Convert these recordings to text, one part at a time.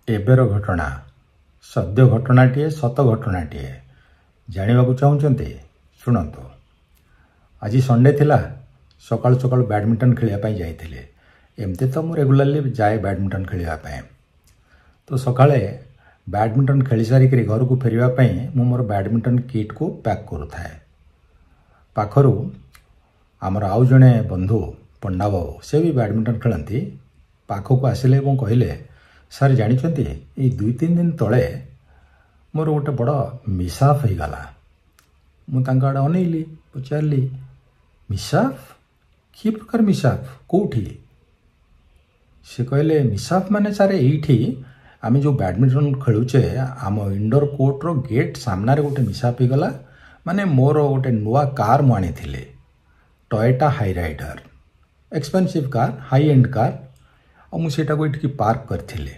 Eber घटना सद्य घटनाटीए सत घटनाटीए जानिबाकु चाहुचंती शुणंतु। आज संडे थिला सकाल सकाल बैडमिंटन खेलिया जाइथिले। एमती तो मु रेगुलारली जाए बैडमिंटन खेलिया तो सकाळे बैडमिंटन खेली सारिक घर को फेरवाई मु मोर बैडमिंटन किट को पैक करुए। पाखरु आमर आउ जड़े बंधु पंडा बाबू से भी बैडमिंटन खेलती पाखक आसिले और कहले सर जानिचंती ये 2-3 दिन तले मोर गोटे बड़ मिसाफ हो गला। मुझे आड़े अनैली पचारि मिसाफ कि प्रकार मिसाफ कौटी से कहले मिसाफ माने सारे यही आम जो बैडमिंटन खेलुचे आम इंडोर कोर्टर गेट सामने गोटे मिसाफ हो गला। माने मोर गोटे नुआ कार मुझे आनी Toyota Hyryder expensive car high end car मुझे ये पार्क करी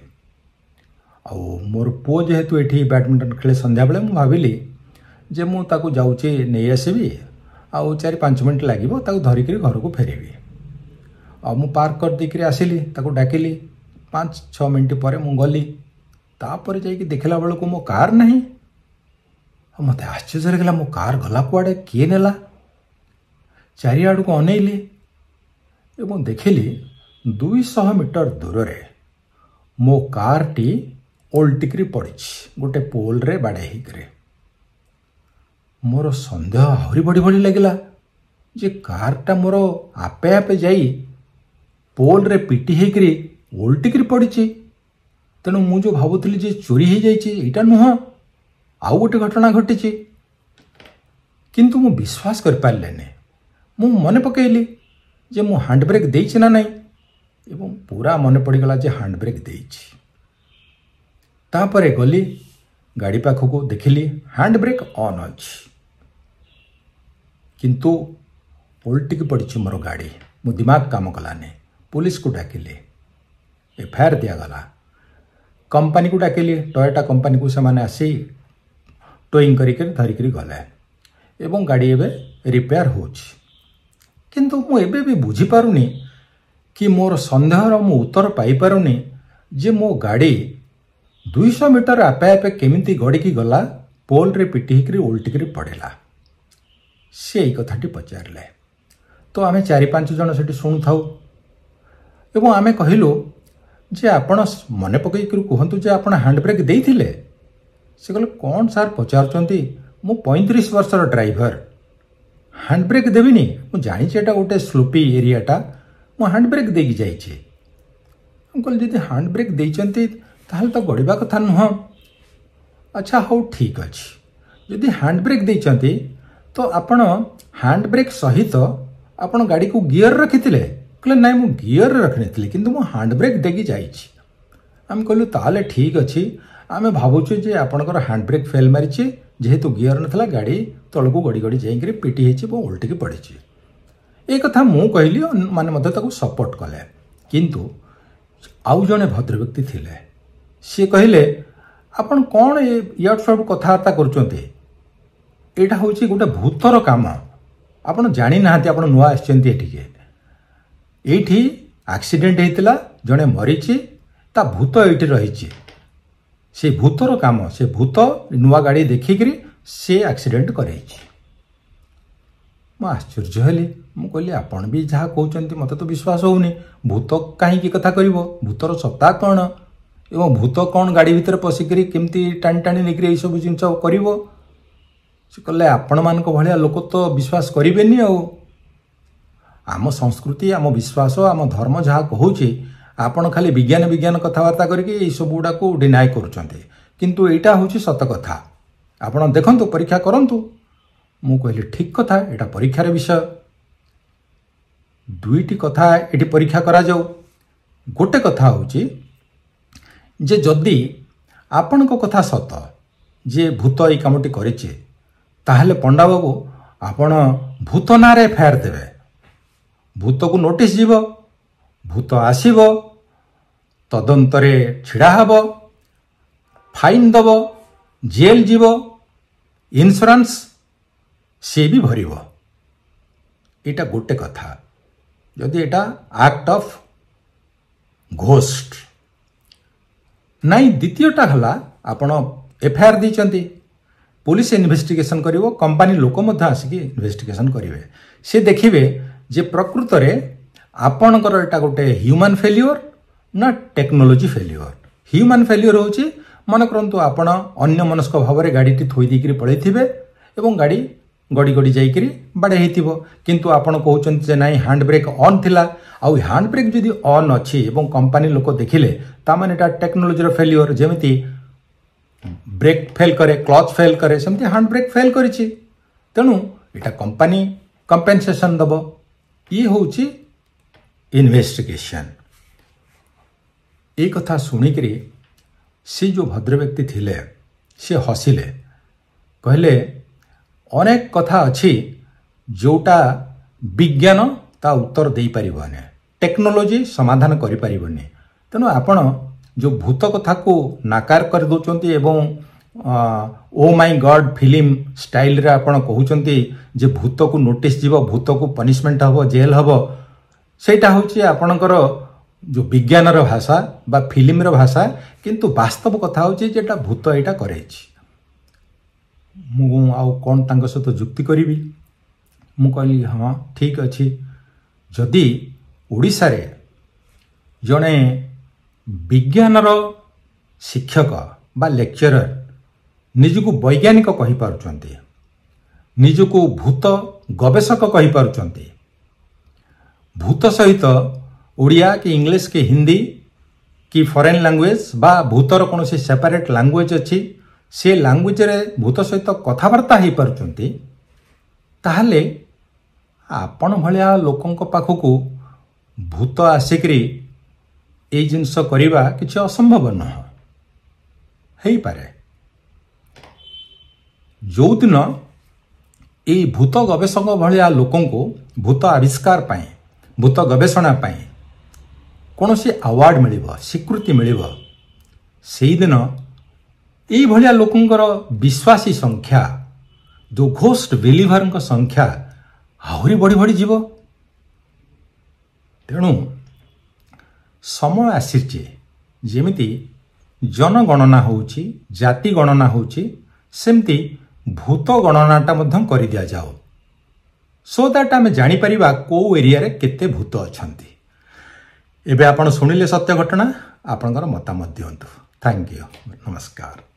मोर पुओ जेहेतु ये बैडमिंटन खेले संध्या बेले मुझे भाविली जे मुझे जाऊँगी नहीं आसबि आउ 4-5 मिनट लगे धरिकी घर को फेरबी। मु पार्क कर देकर आसिली डाकिली 5-6 मिनट पर गली तापर जाकि देखला बेलू मो कार नहीं। मत आश्चर्य लगे मो कार गला कुआड़े किए नेला। चारिआड़ को अनैली एवं देखिली 200 मीटर दूर रे मो कार टी ओल्टिकी पड़ी गोटे पोल रे बाड़े होकर। मोर सन्देह आहरी बढ़ी बढ़ी लगिला जे कारटा मोर आपे आपे जाई पोल रे पिटी होकर ओल्टिकी पड़ी। तेणु मु जो भावुली जे चोरी हो जाइए नुह आउ गोटे घटना घटी किंतु मु विश्वास कर पारे। मु मन पकईली जे मु हैंड ब्रेक देइछि ना नहीं एवं पूरा मन पड़गला जे हैंड ब्रेक देइछि। तापरे गली गाड़ी पाखक देखिली हैंड ब्रेक ऑन अच्छी किंतु उल्टिकी पड़ी मोर गाड़ी। मो दिमाग काम कलानी पुलिस को डाकिली एफआईआर दिगला। कंपनी को डाकिली टोयोटा कंपनी को से आसी टोइंग धरिक गले एवं गाड़ी एवं रिपेयर होछि। किंतु मु एबे भी बुझी पारुनी कि मोर संदेहर मु उत्तर पाई पारुनी जे मो गाड़ी 200 मीटर आपे आपे केमिति गड़िकी गला पोल रे पिटी उल्टिकी पड़ेला। से यही कथाटी पचारे तो आमे 4-5 जन से शुणु थाउ एवं आमे कहलु जे आपण मन पकई कहतु जे आपण हैंड ब्रेक देइथिले। से कहले कौन सार पचारुचंती मु 35 वर्षर ड्राइवर हैंड ब्रेक देविनी मु जानी एटा गोटे स्लोपी एरियाटा मु हैंड ब्रेक देकी जाइए। कहले जदि हैंड ब्रेक देइचंती ताहले तो गड़िबा कथा नुह। अच्छा हौ ठीक अच्छे जदि हैंड ब्रेक देइचंती तो आपण हैंड ब्रेक सहित आपण गाड़ी को गियर रखिथिले। कहले नाइ मु गियर रखनी किंतु मु हैंड ब्रेक देकी जाइए। आम कहलु ताहले ठीक अच्छी आमे भावुछु जे आपणकर हैंड ब्रेक फेल मारिछि जेहेतु गियर नथला गाड़ी तलकू गड़ी गड़ी जाइए पिटी हो उल्टिकी पड़ी। एक कथा मु कहली माने मते ताको सपोर्ट कले किंतु आउ जने भद्र व्यक्ति थिले सी कहले आपण कौन यार सब कथबार्ता करुचंती एटा होची गोटे भूतर काम आपण जानी नाहंती आपण नुआ आछंती एठिके एठी एक्सीडेंट हेतिला जने मरीची ता भूत एठी रहिची से भूतर काम से भूत नुआ गाड़ी देखिकी से एक्सीडेंट करैची। मु आश्चर्य हेली मु कहली आपण भी जहाँ कहते मत तो विश्वास होनी भूत कहीं कथा कर भूतर सत्ता कौन एवं भूत कौन गाड़ी भितर पशिकी केमती टाणी टाणी नहीं सब जिन कर आपण मान भाया लोक तो विश्वास करेनि। आम संस्कृति आम विश्वास आम धर्म जहाँ कहूँ आपण खाली विज्ञान विज्ञान कथबार्ता करके सब गुड़ा को डिनाय करुँचे किंतु एटा हूँ सत कथा आपण देखंतु परीक्षा करंतु। मु कहली ठीक कथा एटा परीक्षार विषय 2टी कथा एटी परीक्षा करा जाऊ। गोटे कथा होची जे जदि आपण को कथा सत जे भूत ई कामटी करिचे ताहले पंडा बाबू आपण भूत नारे एफआईआर देवे। भूत को नोटिस जीव भूत आसीब तदंतरे छिड़ा हब फाइन दब जेल जीव इन्शुरांस से भी भर। एटा गोटे कथा जदि एटा एक्ट ऑफ घोस्ट नाई द्वितीयटा हला आपण एफआईआर दी पुलिस इन्वेस्टिगेशन करिवो कंपनी लोक मध्य आसिक इन्वेस्टिगेशन करेंगे से देखिए जे प्रकृत में आपणकर एटा गोटे ह्यूमन फेल्योर ना टेक्नोलोजी फेल्योर। ह्यूमन फेल्योर होची मन करंतु आपण अन्य मनस्क भाव में गाड़ी थोई देकरी पळैथिबे एवं गाड़ी गड़ी गड़ी जाइकरी बाड़े हेतिबो किंतु आपण कहउचन जे नाइ हैंड ब्रेक ऑन थिला आउ हैंड ब्रेक जदि ऑन अछि एवं कंपनी लोक देखिले ता माने एटा टेक्नोलोजी रो फेल्योर जेमिति ब्रेक फेल करे क्लच फेल करे सेमती हैंड ब्रेक फेल करिछि तेणु एटा कंपनी कंपेनसेशन दबो। ये होची इन्वेस्टिगेशन। एक कथा सुनिकरी से जो भद्र व्यक्ति थिले से हसिले कहले अनेक कथा अच्छी जोटा विज्ञान ता उत्तर दे पारिबने टेक्नोलोजी समाधान करि पारिबने तेणु आपण जो भूत कथा को नाकार कर दोचंती एवं oh my God film style रे आपण कहउचंती जे भूत को नोटिस जीव भूत को पनिशमेंट हबो जेल हबो सेटा होची आपणकर जो विज्ञान रो भाषा बा फिल्म रो भाषा किंतु वास्तव कथा होची जेटा भूत एटा करेछि। मु आउ कोन तांग सहित जुक्ति करिवि मु कहली हाँ ठीक अछि जदि ओडिसा रे जणे विज्ञान रो शिक्षक बा लेक्चरर निजको वैज्ञानिक कहि पारुचंती निजको भूत गवेषक कहि पारुचंती भूत सहित ओडिया कि इंग्लिश कि हिंदी कि फॉरेन लैंग्वेज बा भूतर कौन से सेपरेट लैंग्वेज अच्छी से लैंग्वेज रे भूत सहित कथबार्ता हो पारुचंती ताहले आपण भलिया लोकंक पाखकू भूत आसिकरी ए जिनस करिबा किछि असंभव न हेई पारे। जो दिन ए भूत गवेषक भलिया लोकंको भूत आविष्कार पाए भूत गवेषणा पाए कौन से अवार्ड मिलिबो स्वीकृति मिलिबो सेही दिन एई भलिया लोकंकर विश्वासी संख्या जो घोस्ट बिलीभर संख्या आहुरी बढ़ी बढ़ी जीव। तेणु समय आसीचे जेमिति जनगणना होउची जाति गणना होउची सेमती भूत गणनाटा मध्यम करि दिया जाओ सो दैट आमे जानि परिबा को एरिया रे केते भूत अछंती। एबे आपण सुनिले सत्य घटना आपनकर मतामत दियंतु। थैंक यू नमस्कार।